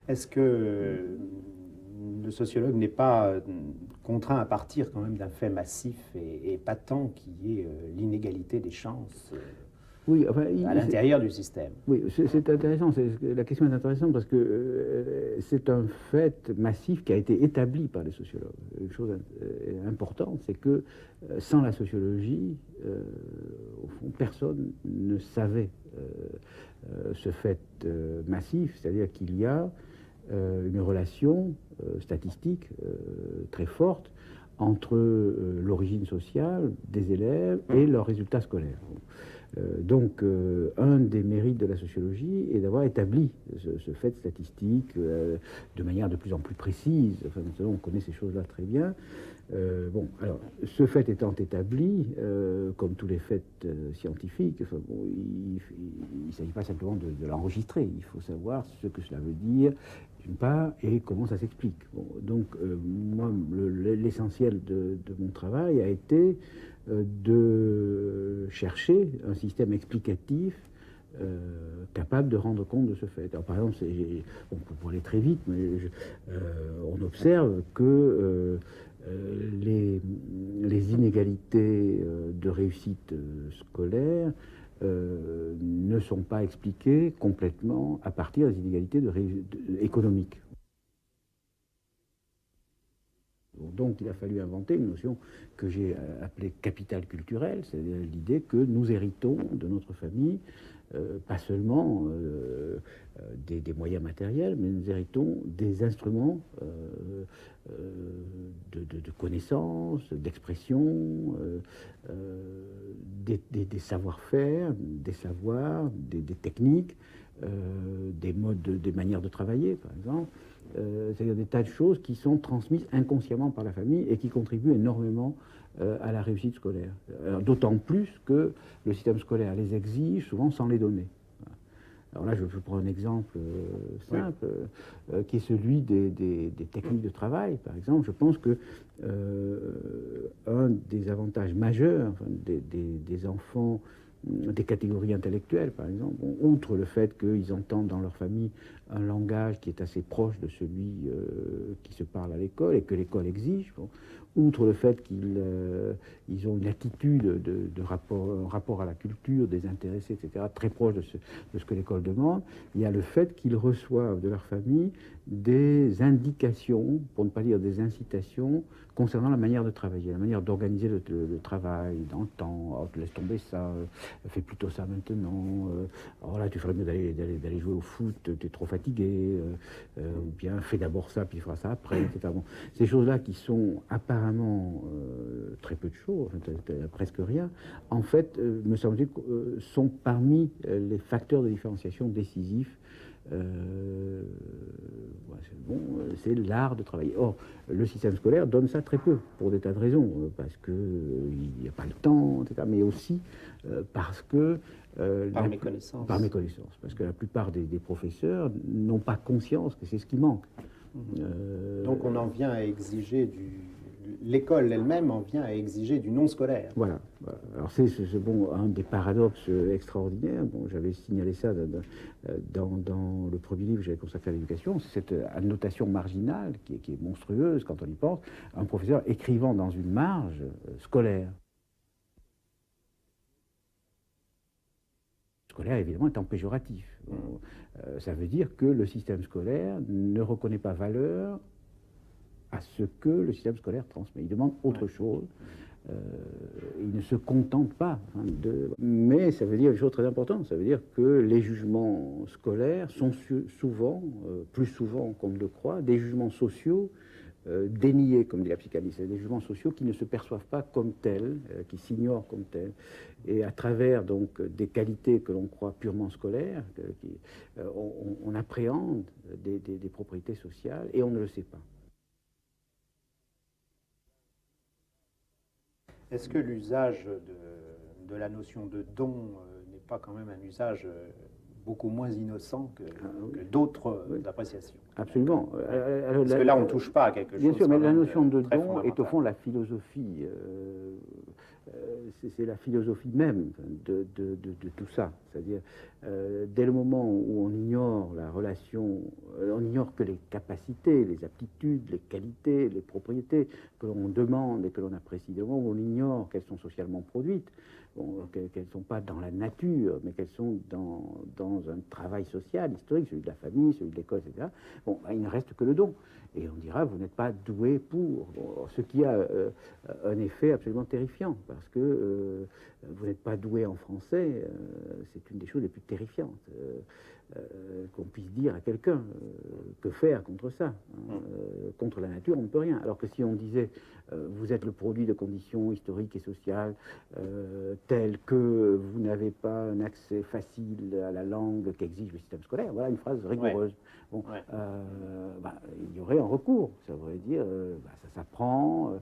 Est-ce que le sociologue n'est pas contraint à partir quand même d'un fait massif et patent qui est l'inégalité des chances Oui, enfin, à l'intérieur du système? oui, c'est intéressant. La question est intéressante parce que c'est un fait massif qui a été établi par les sociologues. Une chose importante, c'est que sans la sociologie, au fond, personne ne savait ce fait massif, c'est-à-dire qu'il y a une relation statistique très forte entre l'origine sociale des élèves et leurs résultats scolaires. Donc, un des mérites de la sociologie est d'avoir établi ce fait statistique de manière de plus en plus précise. Enfin, maintenant, on connaît ces choses-là très bien. Bon, alors, ce fait étant établi, comme tous les faits scientifiques, enfin, bon, il ne s'agit pas simplement de l'enregistrer. Il faut savoir ce que cela veut dire, d'une part, et comment ça s'explique. Bon, donc, moi, l'essentiel de mon travail a été de chercher un système explicatif capable de rendre compte de ce fait. Alors, par exemple, pour aller très vite, mais on observe que les inégalités de réussite scolaire ne sont pas expliquées complètement à partir des inégalités économiques. Donc il a fallu inventer une notion que j'ai appelée capital culturel, c'est-à-dire l'idée que nous héritons de notre famille pas seulement des moyens matériels, mais nous héritons des instruments de connaissance, d'expression, des savoir-faire, des savoirs, des techniques, des modes, des manières de travailler, par exemple. C'est-à-dire des tas de choses qui sont transmises inconsciemment par la famille et qui contribuent énormément à la réussite scolaire. D'autant plus que le système scolaire les exige souvent sans les donner. Alors là, je prends un exemple simple, qui est celui des techniques de travail, par exemple. Je pense que un des avantages majeurs des enfants des catégories intellectuelles, par exemple, bon, outre le fait qu'ils entendent dans leur famille un langage qui est assez proche de celui qui se parle à l'école et que l'école exige, bon, outre le fait qu'ils ont une attitude de rapport à la culture, des intéressés, etc., très proche de ce que l'école demande, il y a le fait qu'ils reçoivent de leur famille des indications, pour ne pas dire des incitations, concernant la manière de travailler, la manière d'organiser le travail dans le temps. Oh, laisse tomber ça, fais plutôt ça maintenant. Alors là, tu ferais mieux d'aller jouer au foot, tu es trop fatigué. Ou bien fais d'abord ça, puis tu feras ça après, etc. Bon, ces choses-là qui sont apparemment très peu de choses, presque rien, en fait, me semble-t-il, sont parmi les facteurs de différenciation décisifs. Bon, c'est l'art de travailler. Or, le système scolaire donne ça très peu, pour des tas de raisons, parce qu'il n'y a pas le temps, etc., mais aussi parce que... Par méconnaissance. Par méconnaissance, parce que la plupart des professeurs n'ont pas conscience que c'est ce qui manque. Donc on en vient à exiger l'école elle-même en vient à exiger du non scolaire. Voilà. Alors c'est bon, un des paradoxes extraordinaires. Bon, j'avais signalé ça dans le premier livre que j'avais consacré à l'éducation. C'est cette annotation marginale qui est monstrueuse quand on y pense. Un professeur écrivant dans une marge scolaire. Scolaire, évidemment, étant péjoratif. Ça veut dire que le système scolaire ne reconnaît pas valeur à ce que le système scolaire transmet. Il demande autre chose. Il ne se contente pas Mais ça veut dire une chose très importante, ça veut dire que les jugements scolaires sont souvent, plus souvent qu'on ne le croit, des jugements sociaux déniés, comme dit la psychanalyse, des jugements sociaux qui ne se perçoivent pas comme tels, qui s'ignorent comme tels. Et à travers donc des qualités que l'on croit purement scolaires, on appréhende des propriétés sociales et on ne le sait pas. Est-ce que l'usage de la notion de don n'est pas quand même un usage beaucoup moins innocent que d'autres appréciations? Absolument. Parce que là, on ne touche pas à quelque chose. Bien sûr, mais la notion de don est au fond la philosophie c'est la philosophie même de tout ça. C'est-à-dire, dès le moment où on ignore la relation, on ignore que les capacités, les aptitudes, les qualités, les propriétés que l'on demande et que l'on apprécie, dès le moment où on ignore qu'elles sont socialement produites, bon, qu'elles ne sont pas dans la nature, mais qu'elles sont dans un travail social, historique, celui de la famille, celui de l'école, etc., bon, il ne reste que le don. Et on dira, vous n'êtes pas doué pour. Bon, ce qui a un effet absolument terrifiant, parce que vous n'êtes pas doué en français, c'est une des choses les plus terrifiantes qu'on puisse dire à quelqu'un. Que faire contre ça, hein? Contre la nature, on ne peut rien. Alors que si on disait, vous êtes le produit de conditions historiques et sociales telles que vous n'avez pas un accès facile à la langue qu'exige le système scolaire, voilà une phrase rigoureuse. Ouais. Bon, ouais. Il y aurait un recours, ça voudrait dire, ça s'apprend,